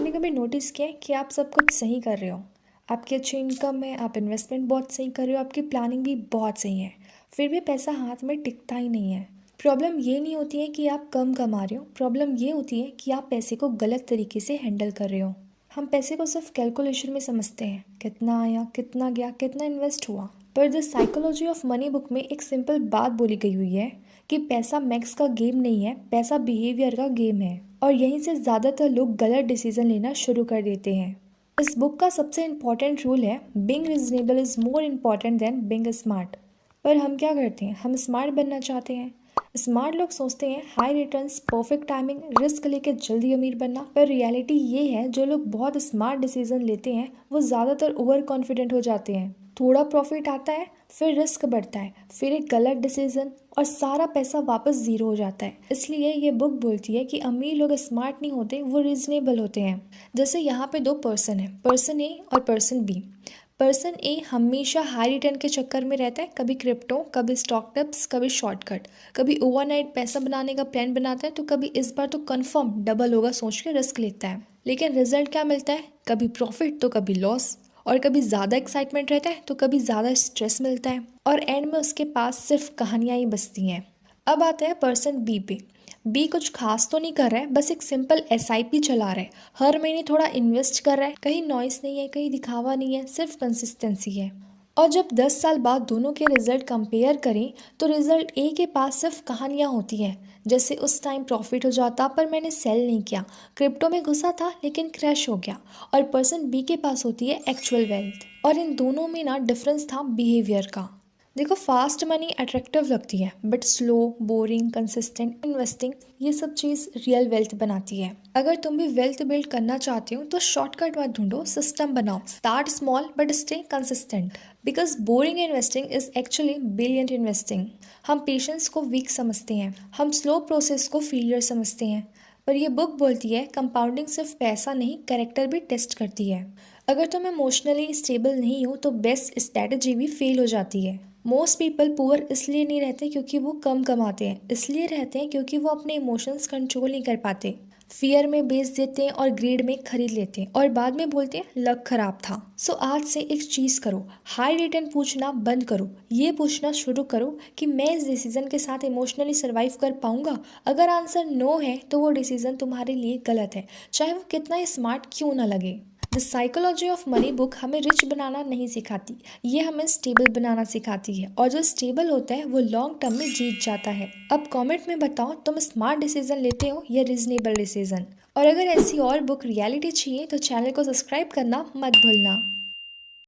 आपने कभी नोटिस किया है कि आप सब कुछ सही कर रहे हो? आपकी अच्छी इनकम है, आप इन्वेस्टमेंट बहुत सही कर रहे हो, आपकी प्लानिंग भी बहुत सही है, फिर भी पैसा हाथ में टिकता ही नहीं है। प्रॉब्लम ये नहीं होती है कि आप कम कमा रहे हो, प्रॉब्लम ये होती है कि आप पैसे को गलत तरीके से हैंडल कर रहे हो। हम पैसे को सिर्फ कैलकुलेशन में समझते हैं, कितना आया, कितना गया, कितना इन्वेस्ट हुआ। पर the psychology of money book में एक सिंपल बात बोली गई हुई है कि पैसा मैक्स का गेम नहीं है, पैसा बिहेवियर का गेम है। और यहीं से ज़्यादातर लोग गलत डिसीजन लेना शुरू कर देते हैं। इस बुक का सबसे इम्पॉर्टेंट रूल है, being reasonable is more important than being smart. पर हम क्या करते हैं, हम स्मार्ट बनना चाहते हैं। स्मार्ट लोग सोचते हैं high returns, perfect timing, risk लेके जल्दी अमीर बनना। पर रियलिटी ये है, जो लोग बहुत स्मार्ट डिसीजन लेते हैं वो ज़्यादातर ओवर कॉन्फिडेंट हो जाते हैं। थोड़ा प्रॉफिट आता है, फिर रिस्क बढ़ता है, फिर एक गलत डिसीजन और सारा पैसा वापस ज़ीरो हो जाता है। इसलिए ये बुक बोलती है कि अमीर लोग स्मार्ट नहीं होते, वो रीजनेबल होते हैं। जैसे यहाँ पे दो पर्सन है, पर्सन ए और पर्सन बी। पर्सन ए हमेशा हाई रिटर्न के चक्कर में रहता है, कभी क्रिप्टो, कभी स्टॉक टिप्स, कभी शॉर्टकट, कभी ओवरनाइट पैसा बनाने का प्लान बनाता है, तो कभी इस बार तो कंफर्म डबल होगा सोच के रिस्क लेता है। लेकिन रिजल्ट क्या मिलता है, कभी प्रॉफिट तो कभी लॉस, और कभी ज़्यादा एक्साइटमेंट रहता है तो कभी ज़्यादा स्ट्रेस मिलता है, और एंड में उसके पास सिर्फ कहानियाँ ही बचती हैं। अब आता है पर्सन बी पे। बी कुछ खास तो नहीं कर रहा है, बस एक सिंपल एसआईपी चला रहा है, हर महीने थोड़ा इन्वेस्ट कर रहा है, कहीं नॉइस नहीं है, कहीं दिखावा नहीं है, सिर्फ कंसिस्टेंसी है। और जब 10 साल बाद दोनों के रिजल्ट कंपेयर करें तो रिजल्ट ए के पास सिर्फ कहानियाँ होती हैं, जैसे उस टाइम प्रॉफिट हो जाता पर मैंने सेल नहीं किया, क्रिप्टो में घुसा था लेकिन क्रैश हो गया। और पर्सन बी के पास होती है एक्चुअल वेल्थ। और इन दोनों में ना डिफरेंस था बिहेवियर का। देखो, फास्ट मनी अट्रैक्टिव लगती है, but slow, boring, consistent investing, ये सब चीज़ रियल वेल्थ बनाती है। अगर तुम भी वेल्थ बिल्ड करना चाहते हो तो शॉर्टकट मत ढूंढो, सिस्टम बनाओ। Start small but stay consistent, because boring investing is actually brilliant investing. हम पेशेंस को वीक समझते हैं, हम स्लो प्रोसेस को फेलियर समझते हैं, पर यह बुक बोलती है कंपाउंडिंग सिर्फ पैसा नहीं, कैरेक्टर भी टेस्ट करती है। अगर तुम इमोशनली स्टेबल नहीं हो तो बेस्ट स्ट्रैटेजी भी फेल हो जाती है। मोस्ट पीपल पुअर इसलिए नहीं रहते क्योंकि वो कम कमाते हैं, इसलिए रहते हैं क्योंकि वो अपने इमोशंस कंट्रोल नहीं कर पाते। फियर में बेच देते हैं और ग्रीड में खरीद लेते हैं और बाद में बोलते हैं लक खराब था। सो आज से एक चीज़ करो, हाई रिटर्न पूछना बंद करो, ये पूछना शुरू करो कि मैं इस डिसीजन के साथ इमोशनली सर्वाइव कर पाऊंगा। अगर आंसर नो है तो वो डिसीजन तुम्हारे लिए गलत है, चाहे वो कितना स्मार्ट क्यों ना लगे। The psychology of money book हमें रिच बनाना नहीं सिखाती, ये हमें स्टेबल बनाना सिखाती है, और जो स्टेबल होता है वो लॉन्ग टर्म में जीत जाता है। अब कमेंट में बताओ, तुम स्मार्ट डिसीजन लेते हो या रीजनेबल डिसीजन। और अगर ऐसी और बुक रियलिटी चाहिए तो चैनल को सब्सक्राइब करना मत भूलना।